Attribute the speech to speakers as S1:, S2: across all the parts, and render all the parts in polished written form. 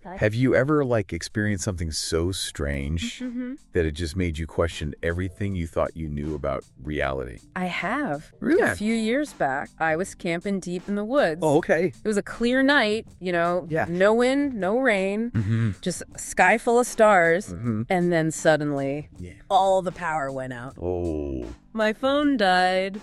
S1: Have you ever, experienced something so strange that it just made you question everything you thought you knew about reality?
S2: I have.
S1: Really?
S2: A few years back, I was camping deep in the woods.
S1: Oh, okay.
S2: It was a clear night,
S1: Yeah.
S2: no wind, no rain, just a sky full of stars. And then suddenly, all the power went out.
S1: Oh,
S2: My phone died.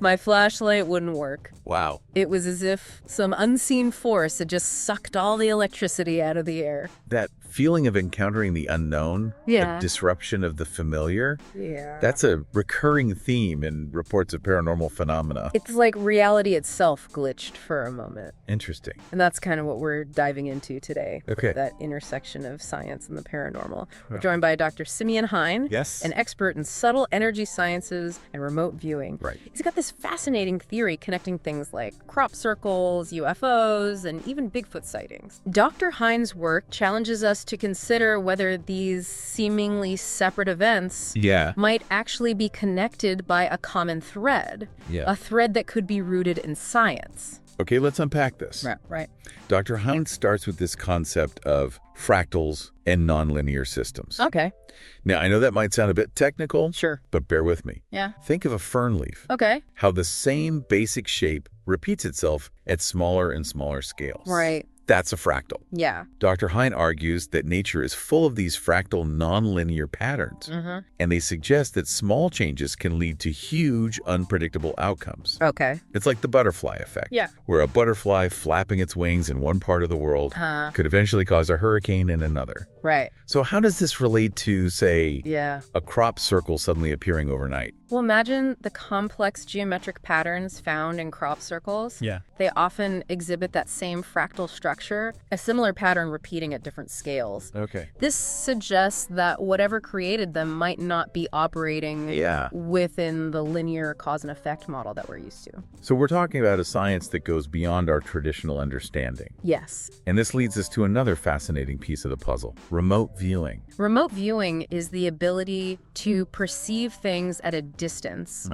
S2: My flashlight wouldn't work.
S1: wow.
S2: It was as if some unseen force had just sucked all the electricity out of the air.
S1: That feeling of encountering the unknown,
S2: Yeah.
S1: the disruption of the familiar,
S2: Yeah.
S1: that's a recurring theme in reports of paranormal phenomena.
S2: It's like reality itself glitched for a moment.
S1: Interesting.
S2: And that's kind of what we're diving into today.
S1: Okay.
S2: That intersection of science and the paranormal. We're joined by Dr. Simeon Hein.
S1: Yes.
S2: An expert in subtle energy sciences and remote viewing.
S1: Right.
S2: He's got this fascinating theory connecting things like crop circles, UFOs, and even Bigfoot sightings. Dr. Hein's work challenges us to consider whether these seemingly separate events might actually be connected by a common thread.
S1: Yeah.
S2: A thread that could be rooted in science.
S1: Okay, let's unpack this.
S2: Right.
S1: Dr. Hein starts with this concept of fractals and nonlinear systems.
S2: Okay.
S1: Now, I know that might sound a bit technical,
S2: Sure.
S1: but bear with me.
S2: Yeah.
S1: Think of a fern leaf.
S2: Okay.
S1: How the same basic shape repeats itself at smaller and smaller scales.
S2: Right.
S1: That's a fractal.
S2: Yeah.
S1: Dr. Hein argues that nature is full of these fractal nonlinear patterns, and they suggest that small changes can lead to huge, unpredictable outcomes.
S2: Okay.
S1: It's like the butterfly effect,
S2: Yeah.
S1: where a butterfly flapping its wings in one part of the world could eventually cause a hurricane in another.
S2: Right.
S1: So how does this relate to, say,
S2: Yeah.
S1: a crop circle suddenly appearing overnight?
S2: Well, imagine the complex geometric patterns found in crop circles.
S1: Yeah.
S2: They often exhibit that same fractal structure, a similar pattern repeating at different scales.
S1: Okay.
S2: This suggests that whatever created them might not be operating within the linear cause and effect model that we're used to.
S1: So we're talking about a science that goes beyond our traditional understanding.
S2: Yes.
S1: And this leads us to another fascinating piece of the puzzle, remote viewing.
S2: Remote viewing is the ability to perceive things at a distance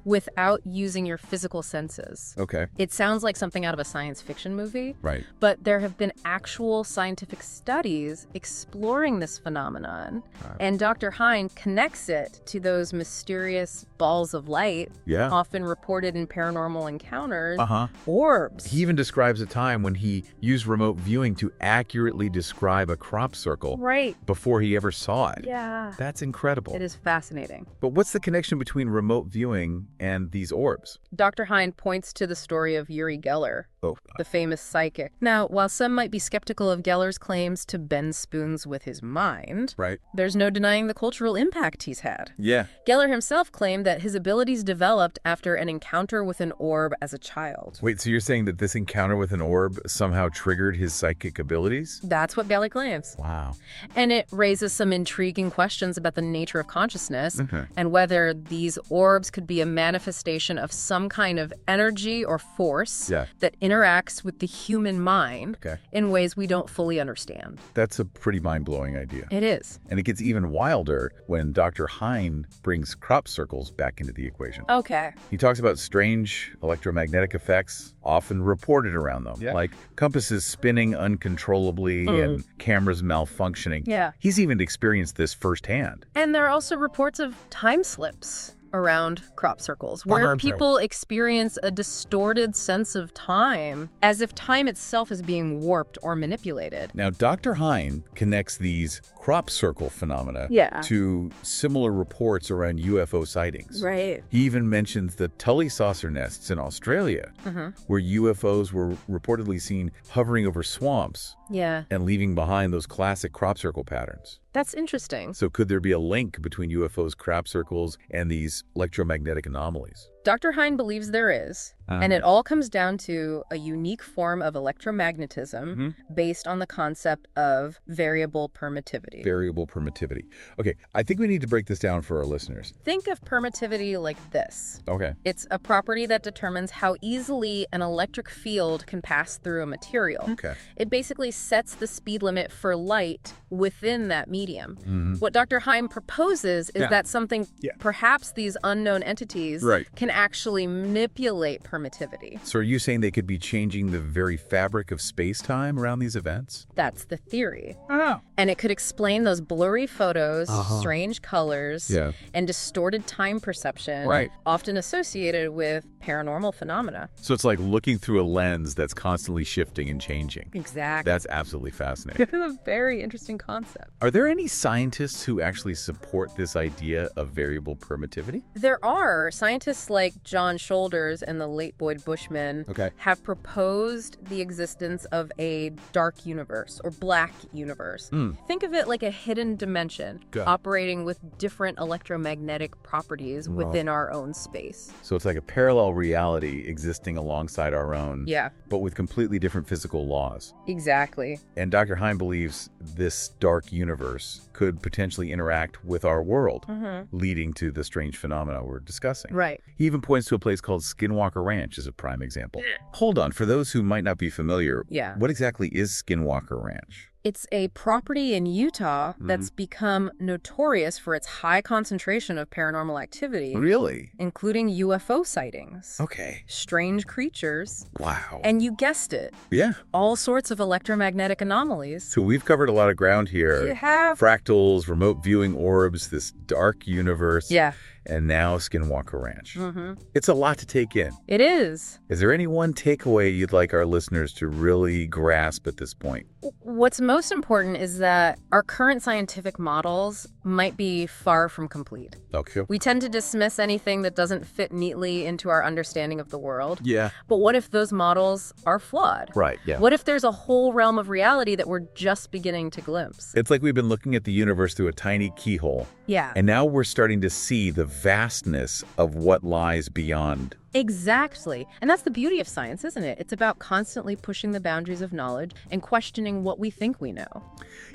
S2: without using your physical senses.
S1: Okay.
S2: It sounds like something out of a science fiction movie,
S1: Right.
S2: but there have been actual scientific studies exploring this phenomenon, and Dr. Hein connects it to those mysterious balls of light,
S1: Yeah.
S2: often reported in paranormal encounters,
S1: Uh-huh.
S2: orbs.
S1: He even describes a time when he used remote viewing to accurately describe a crop circle
S2: Right.
S1: before he ever saw it.
S2: Yeah.
S1: That's incredible.
S2: It is fascinating.
S1: But what's the connection between remote viewing and these orbs?
S2: Dr. Hein points to the story of Uri Geller,
S1: Oh,
S2: the famous psychic. Now, while some might be skeptical of Geller's claims to bend spoons with his mind,
S1: right.
S2: there's no denying the cultural impact he's had.
S1: Yeah.
S2: Geller himself claimed that his abilities developed after an encounter with an orb as a child.
S1: Wait, so you're saying that this encounter with an orb somehow triggered his psychic abilities?
S2: That's what Geller claims.
S1: Wow.
S2: And it raises some intriguing questions about the nature of consciousness and whether these orbs could be a manifestation of some kind of energy or force that interacts with the human mind in ways we don't fully understand.
S1: That's a pretty mind-blowing idea.
S2: It is.
S1: And it gets even wilder when Dr. Hein brings crop circles back into the equation.
S2: Okay.
S1: He talks about strange electromagnetic effects often reported around them, like compasses spinning uncontrollably and cameras malfunctioning.
S2: Yeah.
S1: He's even experienced this firsthand.
S2: And there are also reports of time slips around crop circles, where people experience a distorted sense of time, as if time itself is being warped or manipulated.
S1: Now, Dr. Hein connects these crop circle phenomena to similar reports around UFO sightings.
S2: Right.
S1: He even mentions the Tully saucer nests in Australia, where UFOs were reportedly seen hovering over swamps and leaving behind those classic crop circle patterns.
S2: That's interesting.
S1: So could there be a link between UFOs' crop circles and these electromagnetic anomalies?
S2: Dr. Hein believes there is, and it all comes down to a unique form of electromagnetism based on the concept of variable permittivity.
S1: Variable permittivity. Okay, I think we need to break this down for our listeners.
S2: Think of permittivity like this.
S1: Okay.
S2: It's a property that determines how easily an electric field can pass through a material.
S1: Okay.
S2: It basically sets the speed limit for light within that medium. What Dr. Hein proposes is that something, perhaps these unknown entities, can actually manipulate permittivity.
S1: So are you saying they could be changing the very fabric of space-time around these events?
S2: That's the theory.
S1: Oh.
S2: And it could explain those blurry photos, strange colors, and distorted time perception, often associated with paranormal phenomena.
S1: So it's like looking through a lens that's constantly shifting and changing.
S2: Exactly.
S1: That's absolutely fascinating.
S2: It's a very interesting concept.
S1: Are there any scientists who actually support this idea of variable permittivity?
S2: There are. Scientists like John Shoulders and the late Boyd Bushman have proposed the existence of a dark universe or black universe. Think of it like a hidden dimension operating with different electromagnetic properties within our own space.
S1: So it's like a parallel reality existing alongside our own, but with completely different physical laws.
S2: Exactly.
S1: And Dr. Hein believes this dark universe could potentially interact with our world, leading to the strange phenomena we're discussing.
S2: Right.
S1: He even points to a place called Skinwalker Ranch as a prime example. Hold on, for those who might not be familiar, what exactly is Skinwalker Ranch?
S2: It's a property in Utah that's become notorious for its high concentration of paranormal activity.
S1: Really?
S2: Including UFO sightings.
S1: Okay.
S2: Strange creatures.
S1: Wow.
S2: And you guessed it.
S1: Yeah.
S2: All sorts of electromagnetic anomalies.
S1: So we've covered a lot of ground here.
S2: You have.
S1: Fractals, remote viewing orbs, this dark universe.
S2: Yeah.
S1: And now Skinwalker Ranch. It's a lot to take in.
S2: It is.
S1: Is there any one takeaway you'd like our listeners to really grasp at this point?
S2: What's most important is that our current scientific models might be far from complete.
S1: Okay.
S2: We tend to dismiss anything that doesn't fit neatly into our understanding of the world.
S1: Yeah.
S2: But what if those models are flawed?
S1: Right, yeah.
S2: What if there's a whole realm of reality that we're just beginning to glimpse?
S1: It's like we've been looking at the universe through a tiny keyhole.
S2: Yeah.
S1: And now we're starting to see the vastness of what lies beyond.
S2: Exactly. And that's the beauty of science, isn't it? It's about constantly pushing the boundaries of knowledge and questioning what we think we know.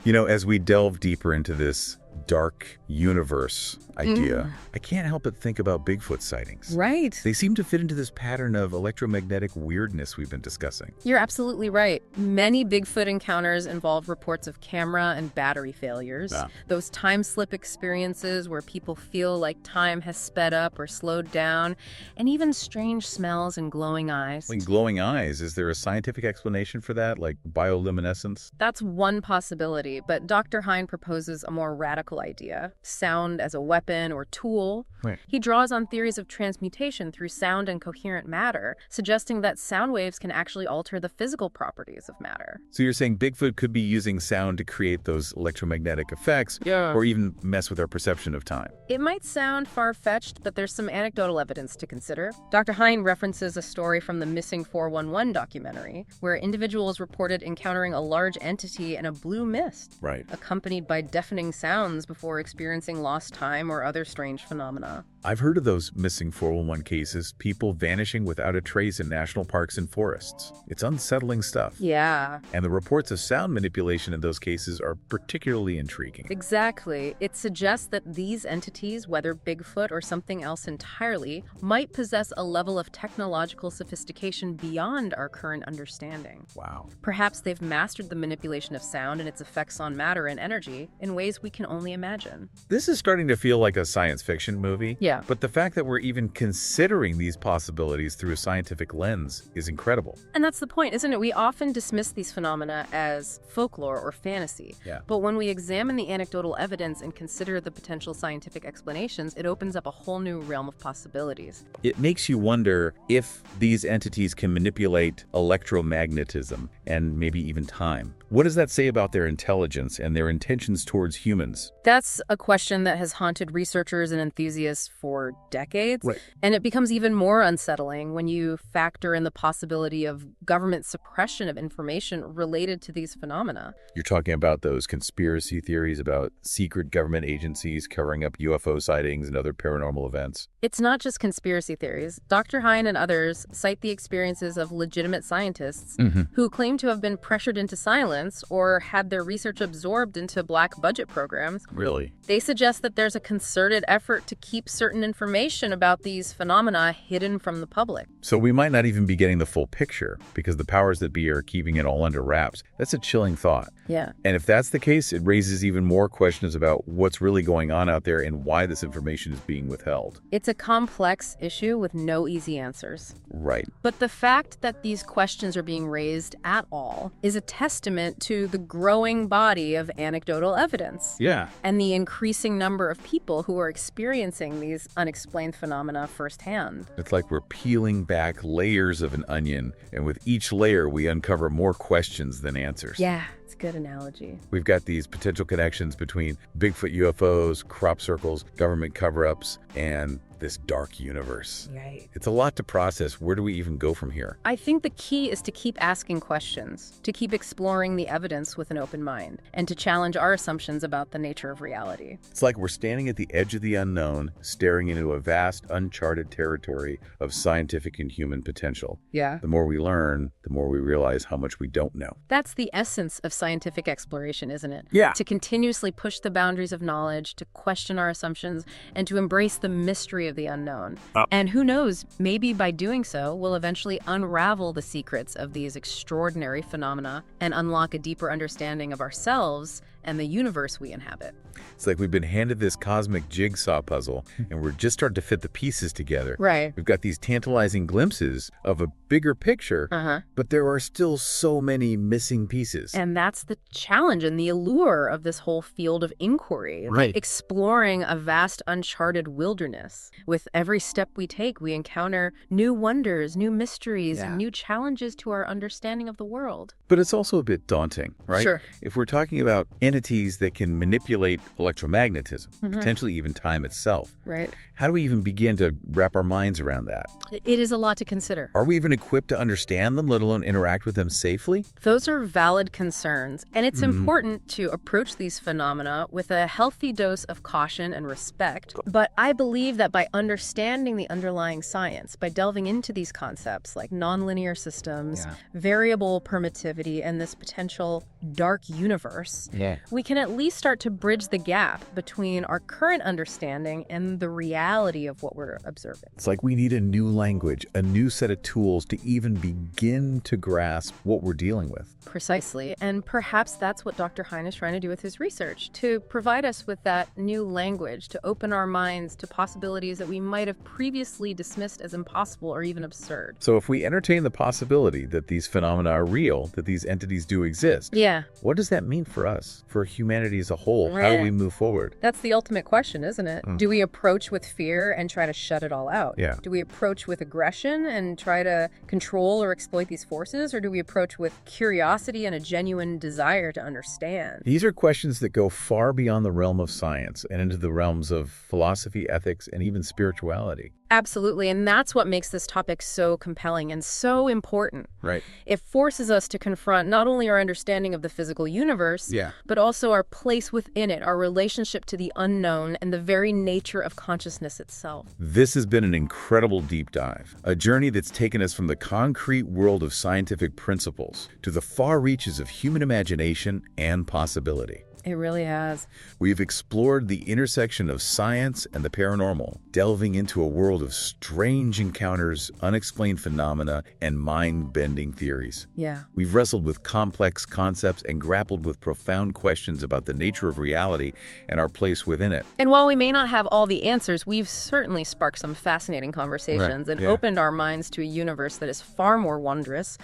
S1: You know, as we delve deeper into this dark universe idea, I can't help but think about Bigfoot sightings.
S2: Right.
S1: They seem to fit into this pattern of electromagnetic weirdness we've been discussing.
S2: You're absolutely right. Many Bigfoot encounters involve reports of camera and battery failures. Those time slip experiences where people feel like time has sped up or slowed down, and even strange smells and glowing eyes.
S1: Like glowing eyes, is there a scientific explanation for that, like bioluminescence?
S2: That's one possibility, but Dr. Hein proposes a more radical idea: sound as a weapon or tool.
S1: Right.
S2: He draws on theories of transmutation through sound and coherent matter, suggesting that sound waves can actually alter the physical properties of matter.
S1: So you're saying Bigfoot could be using sound to create those electromagnetic effects, or even mess with our perception of time?
S2: It might sound far-fetched, but there's some anecdotal evidence to consider. Dr. Hein references a story from the Missing 411 documentary, where individuals reported encountering a large entity in a blue mist, accompanied by deafening sounds before experiencing lost time or other strange phenomena.
S1: I've heard of those Missing 411 cases, people vanishing without a trace in national parks and forests. It's unsettling stuff.
S2: Yeah.
S1: And the reports of sound manipulation in those cases are particularly intriguing.
S2: Exactly. It suggests that these entities, whether Bigfoot or something else entirely, might possess a level of technological sophistication beyond our current understanding.
S1: Wow.
S2: Perhaps they've mastered the manipulation of sound and its effects on matter and energy in ways we can only imagine.
S1: This is starting to feel like a science fiction movie.
S2: Yeah.
S1: But the fact that we're even considering these possibilities through a scientific lens is incredible.
S2: And that's the point, isn't it? We often dismiss these phenomena as folklore or fantasy.
S1: Yeah.
S2: But when we examine the anecdotal evidence and consider the potential scientific explanations, it opens up a whole new realm of possibilities.
S1: It makes you wonder if these entities can manipulate electromagnetism and maybe even time. What does that say about their intelligence and their intentions towards humans?
S2: That's a question that has haunted researchers and enthusiasts for decades.
S1: Right.
S2: And it becomes even more unsettling when you factor in the possibility of government suppression of information related to these phenomena.
S1: You're talking about those conspiracy theories about secret government agencies covering up UFO sightings and other paranormal events.
S2: It's not just conspiracy theories. Dr. Hein and others cite the experiences of legitimate scientists who claim claim to have been pressured into silence or had their research absorbed into black budget programs.
S1: Really?
S2: They suggest that there's a concerted effort to keep certain information about these phenomena hidden from the public.
S1: So we might not even be getting the full picture because the powers that be are keeping it all under wraps. That's a chilling thought.
S2: Yeah.
S1: And if that's the case, it raises even more questions about what's really going on out there and why this information is being withheld.
S2: It's a complex issue with no easy answers.
S1: Right.
S2: But the fact that these questions are being raised at all is a testament to the growing body of anecdotal evidence.
S1: Yeah.
S2: And the increasing number of people who are experiencing these unexplained phenomena firsthand.
S1: It's like we're peeling back layers of an onion, and with each layer we uncover more questions than answers.
S2: Yeah, it's a good analogy.
S1: We've got these potential connections between Bigfoot UFOs, crop circles, government cover-ups, and this dark universe.
S2: Right.
S1: It's a lot to process. Where do we even go from here?
S2: I think the key is to keep asking questions, to keep exploring the evidence with an open mind, and to challenge our assumptions about the nature of reality.
S1: It's like we're standing at the edge of the unknown, staring into a vast, uncharted territory of scientific and human potential.
S2: Yeah.
S1: The more we learn, the more we realize how much we don't know.
S2: That's the essence of scientific exploration, isn't it?
S1: Yeah.
S2: To continuously push the boundaries of knowledge, to question our assumptions, and to embrace the mystery of the unknown. And who knows, maybe by doing so, we'll eventually unravel the secrets of these extraordinary phenomena and unlock a deeper understanding of ourselves and the universe we inhabit.
S1: It's like we've been handed this cosmic jigsaw puzzle, and we're just starting to fit the pieces together.
S2: Right.
S1: We've got these tantalizing glimpses of a bigger picture, but there are still so many missing pieces.
S2: And that's the challenge and the allure of this whole field of inquiry.
S1: Right.
S2: Exploring a vast, uncharted wilderness. With every step we take, we encounter new wonders, new mysteries, and new challenges to our understanding of the world.
S1: But it's also a bit daunting, right?
S2: Sure.
S1: If we're talking about entities that can manipulate electromagnetism, potentially even time itself,
S2: Right.
S1: how do we even begin to wrap our minds around that?
S2: It is a lot to consider.
S1: Are we even equipped to understand them, let alone interact with them safely?
S2: Those are valid concerns, and it's important to approach these phenomena with a healthy dose of caution and respect. But I believe that by understanding the underlying science, by delving into these concepts like nonlinear systems, variable permittivity, and this potential dark universe, we can at least start to bridge the gap between our current understanding and the reality of what we're observing.
S1: It's like we need a new language, a new set of tools to even begin to grasp what we're dealing with.
S2: Precisely. And perhaps that's what Dr. Hein is trying to do with his research, to provide us with that new language, to open our minds to possibilities that we might have previously dismissed as impossible or even absurd.
S1: So if we entertain the possibility that these phenomena are real, that these entities do exist, what does that mean for us, for humanity as a whole? How do we move forward?
S2: That's the ultimate question, isn't it? Do we approach with fear and try to shut it all out? Do we approach with aggression and try to control or exploit these forces? Or do we approach with curiosity and a genuine desire to understand?
S1: These are questions that go far beyond the realm of science and into the realms of philosophy, ethics, and even spirituality.
S2: Absolutely, and that's what makes this topic so compelling and so important.
S1: Right.
S2: It forces us to confront not only our understanding of the physical universe, but also our place within it, our relationship to the unknown, and the very nature of consciousness itself.
S1: This has been an incredible deep dive, a journey that's taken us from the concrete world of scientific principles to the far reaches of human imagination and possibility.
S2: It really has.
S1: We've explored the intersection of science and the paranormal, delving into a world of strange encounters, unexplained phenomena, and mind-bending theories. We've wrestled with complex concepts and grappled with profound questions about the nature of reality and our place within it.
S2: And while we may not have all the answers, we've certainly sparked some fascinating conversations and opened our minds to a universe that is far more wondrous,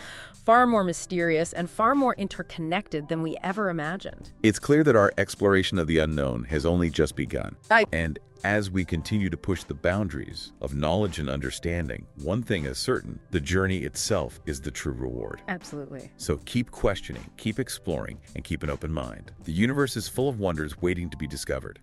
S2: far more mysterious, and far more interconnected than we ever imagined.
S1: It's clear that our exploration of the unknown has only just begun. And as we continue to push the boundaries of knowledge and understanding, one thing is certain: the journey itself is the true reward.
S2: Absolutely.
S1: So keep questioning, keep exploring, and keep an open mind. The universe is full of wonders waiting to be discovered.